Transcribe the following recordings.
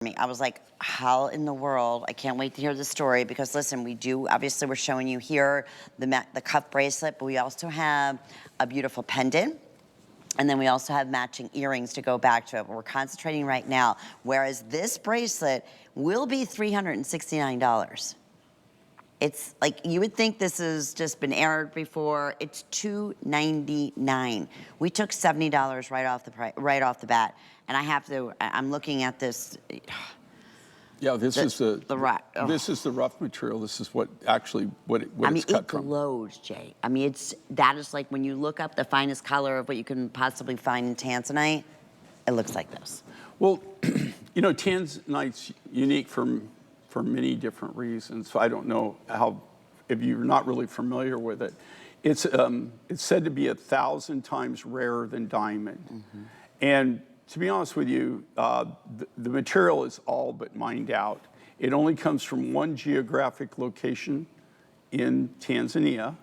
I was like, how in the world? I can't wait to hear the story because listen, we do, obviously we're showing you here the cuff bracelet, but we also have a beautiful pendant. And then we also have matching earrings to go back to it. But we're concentrating right now. Whereas this bracelet will be $369. It's like, you would think this has just been aired before. It's $299. We took $70 right off the bat. And I have to, I'm looking at this. Yeah, this is the rough. This is the rough material. This is what actually what it's cut from. It glows, Jay. I mean, that is like when you look up the finest color of what you can possibly find in Tanzanite, it looks like this. Well, you know, Tanzanite's unique for many different reasons. So I don't know how, if you're not really familiar with it, it's said to be 1,000 times rarer than diamond. Mm-hmm. And to be honest with you, the material is all but mined out. It only comes from one geographic location in Tanzania.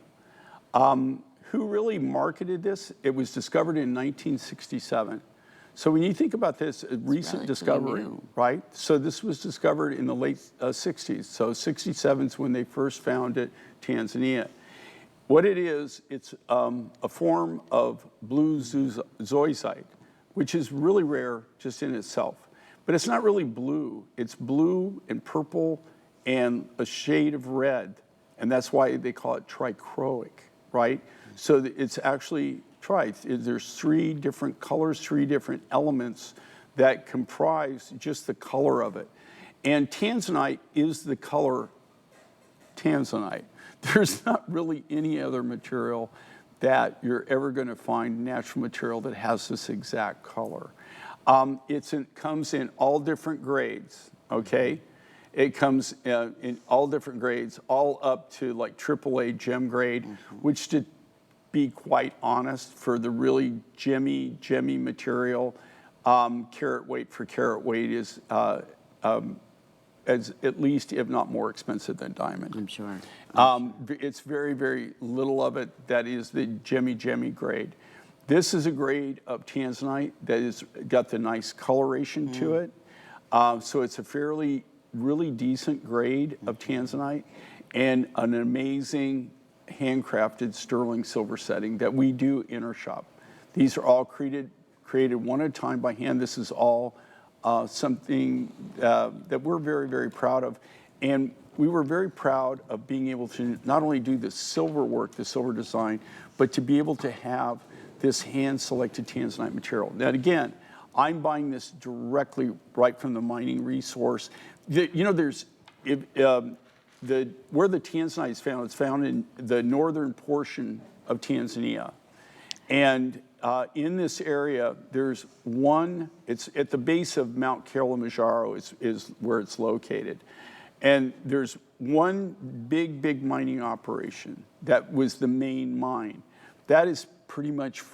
Who really marketed this? It was discovered in 1967. So when you think about this, a recent discovery, right? So this was discovered in the late 60s. So 67 is when they first found it, Tanzania. What it is, it's a form of blue zoisite, which is really rare just in itself. But it's not really blue. It's blue and purple and a shade of red. And that's why they call it trichroic, right? So it's actually there's 3 different colors, 3 different elements that comprise just the color of it. And Tanzanite is the color Tanzanite. There's not really any other material that you're ever going to find, natural material that has this exact color. It comes in all different grades, okay? It comes in all different grades, all up to like AAA gem grade, which to be quite honest, for the really gemmy material, carat weight for carat weight is as at least, if not more expensive than diamond. I'm sure. It's very, very little of it that is the gemmy grade. This is a grade of Tanzanite that has got the nice coloration to it. So it's a fairly, really decent grade of Tanzanite and an amazing handcrafted sterling silver setting that we do in our shop. These are all created one at a time by hand. This is all something that we're very, very proud of. And we were very proud of being able to not only do the silver work, the silver design, but to be able to have this hand-selected Tanzanite material. Now, again, I'm buying this directly right from the mining resource. You know, where the Tanzanite is found, it's found in the northern portion of Tanzania. And in this area, there's one, it's at the base of Mount Kilimanjaro is where it's located. And there's one big mining operation that was the main mine. That is pretty much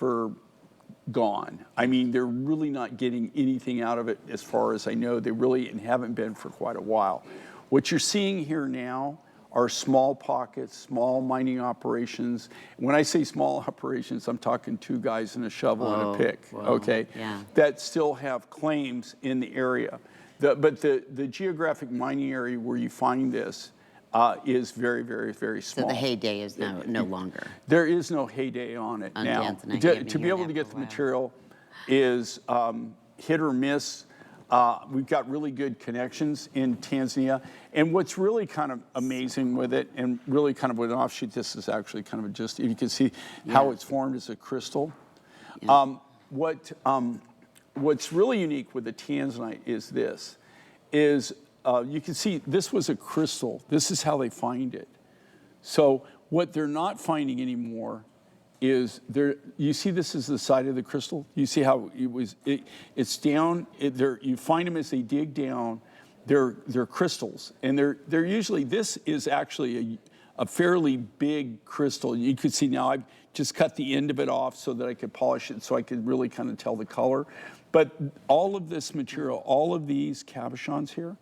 gone. I mean, they're really not getting anything out of it as far as I know. They really haven't been for quite a while. What you're seeing here now are small pockets, small mining operations. When I say small operations, I'm talking 2 guys and a shovel and a pick, okay? Yeah. That still have claims in the area. But the geographic mining area where you find this is very, very, very small. So the heyday is no longer. There is no heyday on it now. To be able to get the material is hit or miss. We've got really good connections in Tanzania. And what's really kind of amazing with it, and really kind of an offshoot, this is actually kind of just, you can see how it's formed as a crystal. Yeah. What's really unique with the Tanzanite is this, you can see this was a crystal. This is how they find it. So what they're not finding anymore is you see this is the side of the crystal. You see how it's down. You find them as they dig down. They're crystals, and they're usually. This is actually a fairly big crystal. You could see now I've just cut the end of it off so that I could polish it, so I could really kind of tell the color. But all of this material, all of these cabochons here,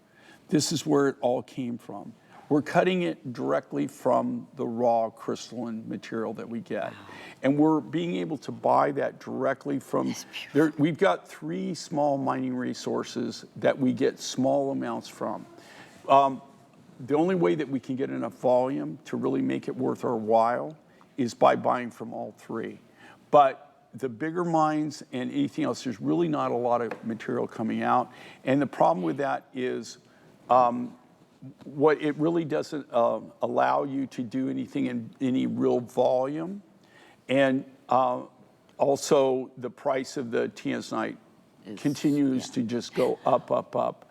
this is where it all came from. we're cutting it directly from the raw crystalline material that we get. And we're being able to buy that directly from there. We've got 3 small mining resources that we get small amounts from. The only way that we can get enough volume to really make it worth our while is by buying from all 3. But the bigger mines and anything else, there's really not a lot of material coming out. And the problem with that is what it really doesn't allow you to do anything in any real volume. And also the price of the Tanzanite continues to just go up, up, up.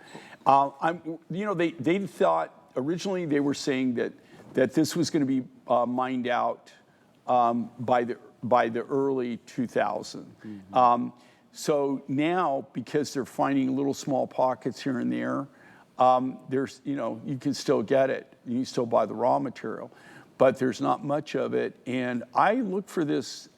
You know, they thought, originally they were saying that this was going to be mined out by the early 2000s. So now, because they're finding little small pockets here and there, there's, you know, you can still get it. You can still buy the raw material, but there's not much of it. And I look for this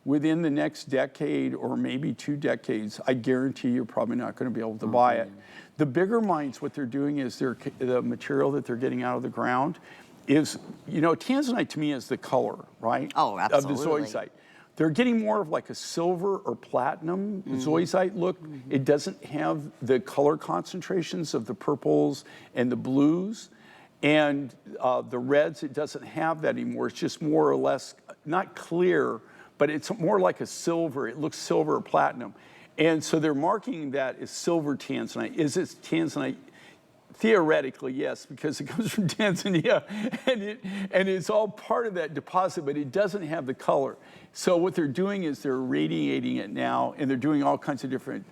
within the next decade or maybe 2 decades. I guarantee you're probably not going to be able to buy it. The bigger mines, what they're doing is the material that they're getting out of the ground is, you know, Tanzanite to me is the color, right? Oh, absolutely. Of the zoisite. They're getting more of like a silver or platinum zoisite look. It doesn't have the color concentrations of the purples and the blues and the reds. It doesn't have that anymore. It's just more or less, not clear, but it's more like a silver. It looks silver or platinum. And so they're marking that as silver Tanzanite. Is it Tanzanite? Theoretically, yes, because it comes from Tanzania, and it's all part of that deposit, but it doesn't have the color. So what they're doing is they're radiating it now, and they're doing all kinds of different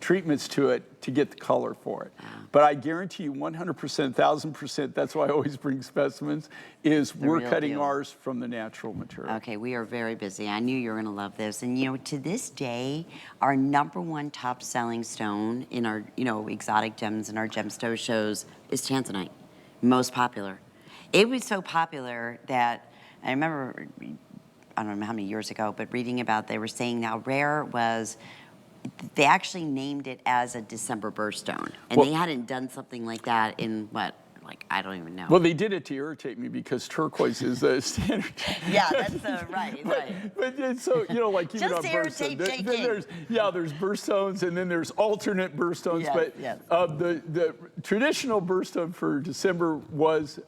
treatments to it to get the color for it. But I guarantee you 100%, 1,000%, that's why I always bring specimens, is we're cutting ours from the natural material. Okay, we are very busy. I knew you were going to love this. And, you know, to this day, our #1 top-selling stone in our, you know, exotic gems and our gemstone shows is Tanzanite, most popular. It was so popular that I remember, I don't know how many years ago, but reading about, they were saying how rare it was. They actually named it as a December birthstone, and they hadn't done something like that in what, like, I don't even know. Well, they did it to irritate me because turquoise is the standard. Yeah, that's right. But so, you know, like even Just on irritate birthstones, there's birthstones, and then there's alternate birthstones. Yes, but the traditional birthstone for December was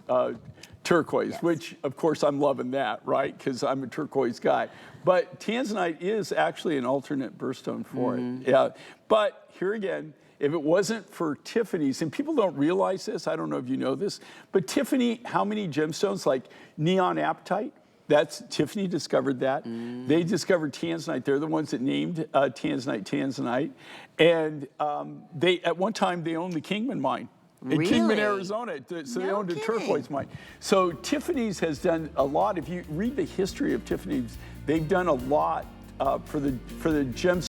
turquoise, which of course I'm loving that, right? Because I'm a turquoise guy. But Tanzanite is actually an alternate birthstone for it. Yeah. But here again, if it wasn't for Tiffany's, and people don't realize this, I don't know if you know this, but Tiffany, how many gemstones, like neon apatite, that's, Tiffany discovered that. They discovered Tanzanite. They're the ones that named Tanzanite. And they, at one time, they owned the Kingman mine. In Kingman, Arizona, so they owned a turquoise mine. So Tiffany's has done a lot. If you read the history of Tiffany's, they've done a lot for the gems.